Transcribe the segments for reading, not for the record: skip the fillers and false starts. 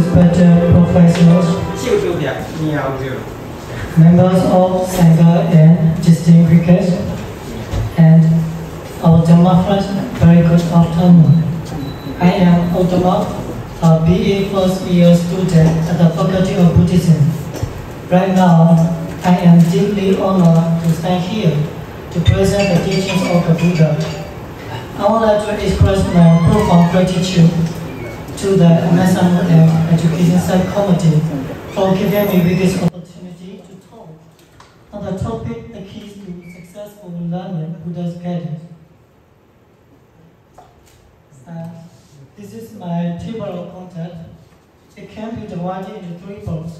respected professors, members of Sangha and distinguished guests, and our Dhamma friends, very good afternoon. I am Dhamma, a BA first year student at the Faculty of Buddhism. Right now, I am deeply honored to stand here to present the teachings of the Buddha. I would like to express my profound gratitude to the MSM Education Subcommittee for giving me this opportunity to talk on the topic, the keys to successful learning Buddha's guidance. This is my table of contents. It can be divided into 3 parts.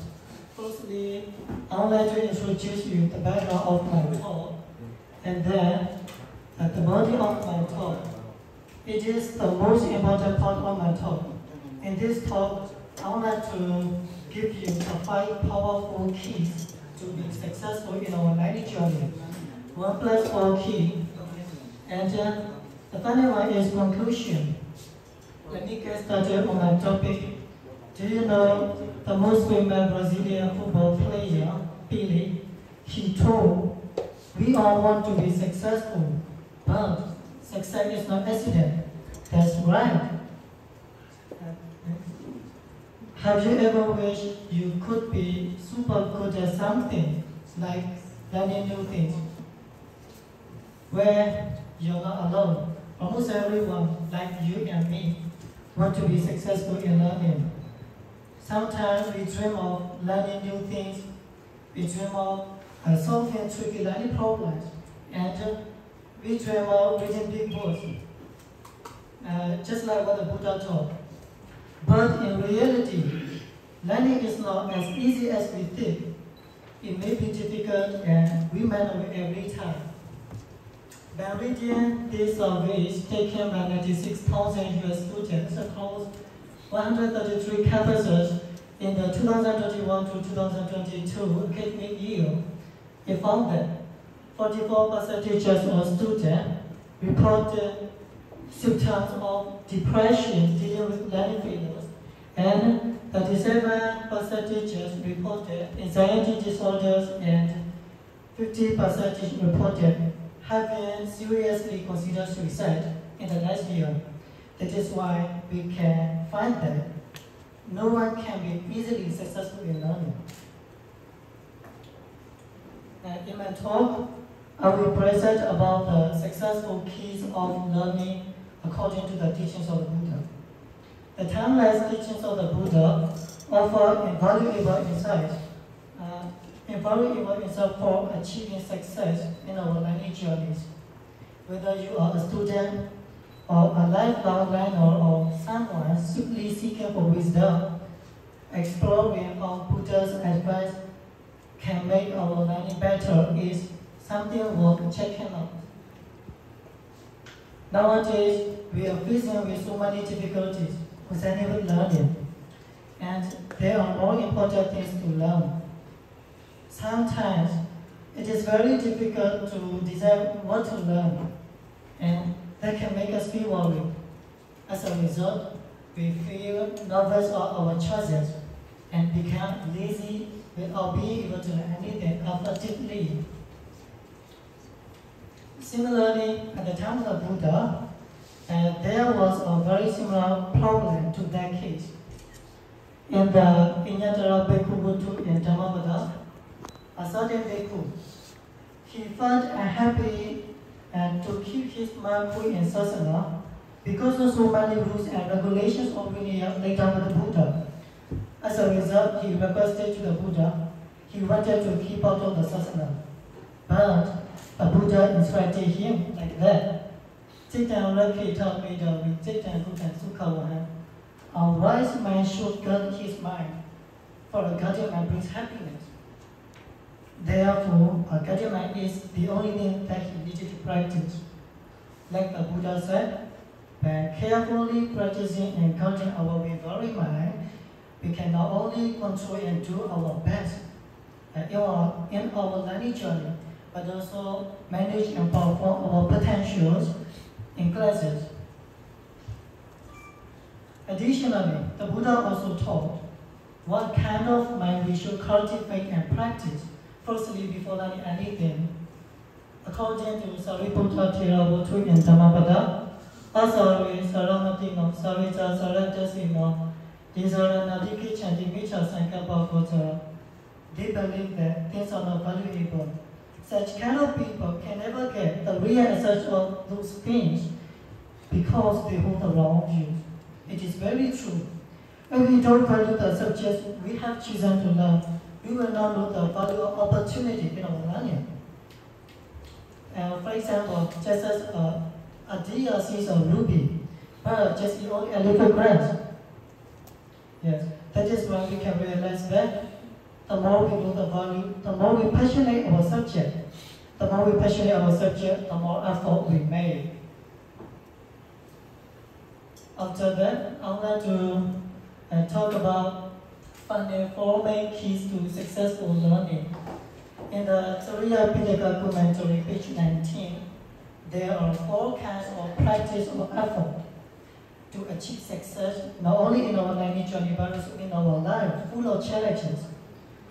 Firstly, I would like to introduce you the background of my talk, and then the body of my talk. It is the most important part of my talk. In this talk, I would like to give you the 5 powerful keys to be successful in our learning journey. 1 plus 4 key. And the final one is conclusion. Let me get started on my topic. Do you know the most famous Brazilian football player, Pelé? He told, "We all want to be successful, but success is not accident." That's right. Have you ever wished you could be super good at something, like learning new things, where you're not alone? Almost everyone, like you and me, want to be successful in learning. Sometimes we dream of learning new things. We dream of solving tricky learning problems, and we dream of reading big books, just like what the Buddha taught. But in reality, learning is not as easy as we think. It may be difficult, and we may not know every time. By reading these surveys taken by 96,000 US students across 133 campuses in the 2021 to 2022 academic year, it found that 44% of students reported symptoms of depression dealing with learning failures, and 37% reported anxiety disorders, and 50% reported having seriously considered suicide in the last year. That is why we can find that no one can be easily successful in learning. In my talk, I will present about the successful keys of learning according to the teachings of the Buddha. The timeless teachings of the Buddha offer invaluable insights for achieving success in our learning journeys. Whether you are a student or a lifelong learner or someone simply seeking for wisdom, exploring how Buddha's advice can make our learning better is something worth checking out. Nowadays, we are facing with so many difficulties concerning with learning, and there are more important things to learn. Sometimes it is very difficult to decide what to learn, and that can make us feel worried. As a result, we feel nervous about our choices and become lazy without being able to learn anything effectively. Similarly, at the time of the Buddha, there was a very similar problem to that case. In the Inyatara Bhikkhu Buddha in Dhamma, a certain bhikkhu, he felt unhappy and to keep his mind free in sasana because of so many rules and regulations already laid down by the Buddha. As a result, he requested to the Buddha, he wanted to keep out of the sasana. But the Buddha instructed him like that. A wise man should guard his mind, for a guarded mind brings happiness. Therefore, a guarded mind is the only thing that he needed to practice. Like the Buddha said, by carefully practicing and guarding our wavering mind, we can not only control and do our best in our learning journey, but also manage and perform our potentials in classes. Additionally, the Buddha also taught what kind of mind we should cultivate and practice, firstly before learning anything. According to Sariputta Theravada in Dhamma, Asari Saramatino Sarita Saratasino, Disaranadiki Chandivicha Sankapakota. They believe that things are not valuable. Such kind of people can never get the real essence of those things because they hold the wrong views. It is very true. When we don't value the subjects we have chosen to learn, we will not know the value of opportunity in our learning. For example, just as a deer sees a ruby, but just only a little grass. Yes, that is why we can realize that the more we know the value, the more we passionate our subject. The more we passionate our subject, the more effort we make. After that, I would like to talk about finding 4 main keys to successful learning. In the Tariya Pitaka commentary, page 19, there are 4 kinds of practice or effort to achieve success, not only in our learning journey, but also in our life, full of challenges.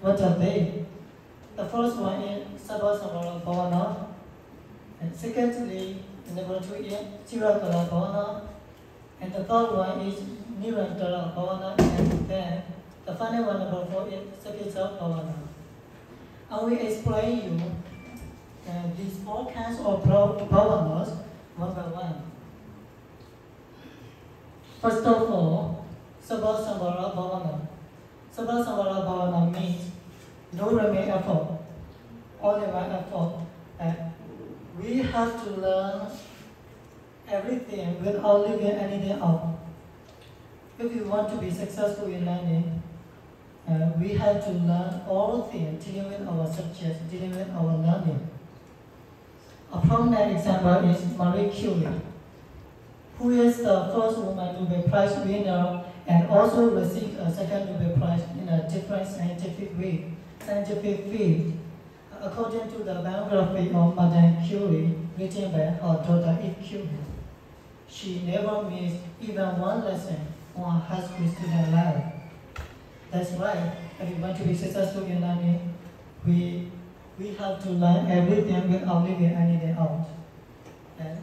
What are they? The first one is Sabbasamara Bhavana, and secondly, number 2 is Tirakala Bhavana, and the third one is Nirantara Bhavana, and then the final one, number 4, is Sakita Bhavana. I will explain you these 4 kinds of bhavanas one by one. First of all, Sabbasamara Bhavana. Sabbasamara Bhavana means no remain effort, only one effort. We have to learn everything without leaving anything out. If we want to be successful in learning, we have to learn all things dealing with our subjects, dealing with our learning. A prominent example is Marie Curie, who is the first woman Nobel Prize winner and also received a second Nobel Prize in a different scientific field. According to the biography of Madame Curie, written by her daughter Eve Curie, she never missed even one lesson on her high school student life. That's why, if we want to be successful in learning, we have to learn everything without leaving anything out. And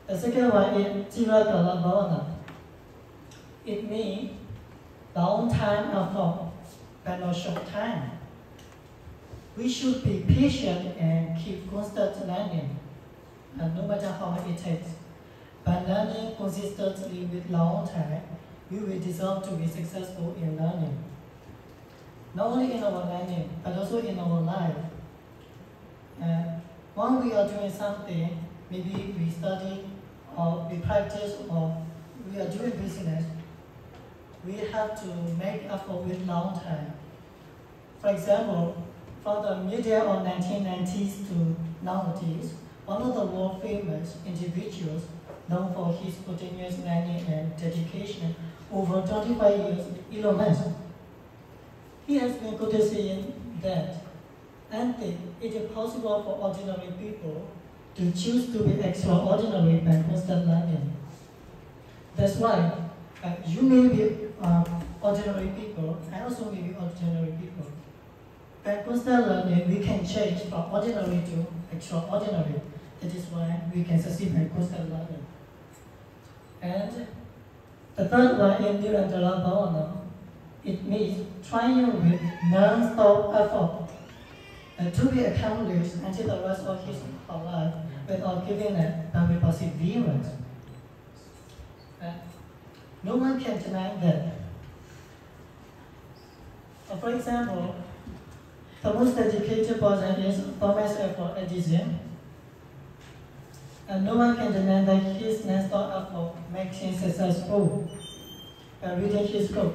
the second one is Tirakala Bhavana. It means long time effort, but not short time. We should be patient and keep constant learning, no matter how much it takes. By learning consistently with long time, we will deserve to be successful in learning. Not only in our learning, but also in our life. When we are doing something, maybe we study or we practice or we are doing business, we have to make effort with long time. For example, from the middle of 1990s to nowadays, one of the world famous individuals known for his continuous learning and dedication over 25 years, Elon Musk. He has been quoted saying that, and it is possible for ordinary people to choose to be extraordinary by constant learning. That's why you may be ordinary people, I also may be ordinary people. By constant learning, we can change from ordinary to extraordinary. That is why we can succeed by constant learning. And the third one is Nirantara Bhavana. It means trying with non-stop effort to be accomplished until the rest of his life without giving up but with perseverance. No one can deny that. For example, the most dedicated person is Thomas Alva Edison. And no one can deny that his non-stop effort makes him successful. By reading his book,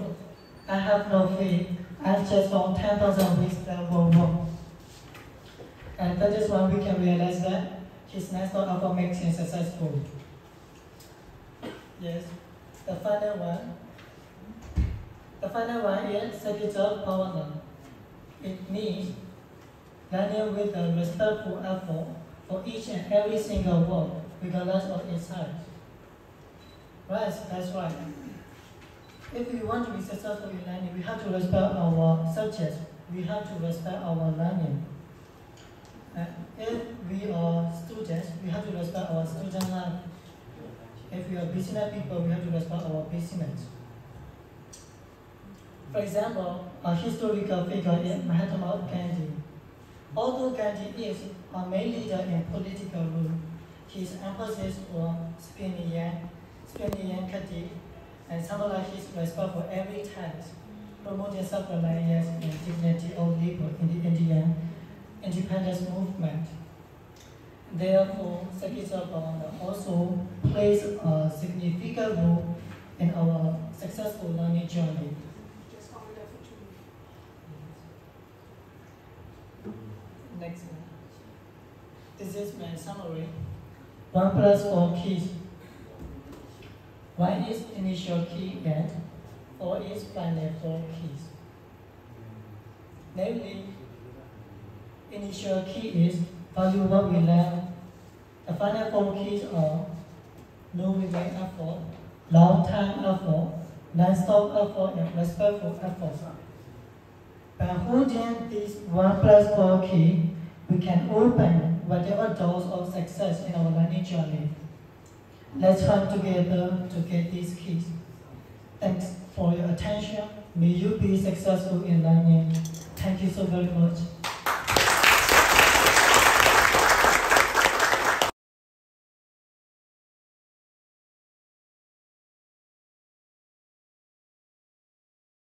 I have no faith, I just found 10,000 ways that will work. And that is when we can realize that his non-stop effort makes him successful. Yes, the final one is Sakita Bhavana. It means learning with a respectful effort for each and every single word, regardless of its size. Right, that's right. If we want to be successful in learning, we have to respect our subjects. We have to respect our learning. If we are students, we have to respect our student life. If we are business people, we have to respect our business. For example, a historical figure is Mahatma Gandhi. Although Gandhi is a main leader in political rule, his emphasis on spinning critique and symbolizes his respect for every task, promoting self-reliance and dignity of labor in the Indian independence movement. Therefore, Sakhisabandha also plays a significant role in our successful learning journey. Next one. This is my summary. 1 plus 4 keys. 1 is initial key and 4 is final 4 keys. Namely, initial key is value what we learn. The final 4 keys are no remain effort, long time effort, non-stop effort, and respectful effort. By holding this 1 plus 4 key, we can open whatever doors of success in our learning journey. Let's work together to get these keys. Thanks for your attention. May you be successful in learning. Thank you so very much.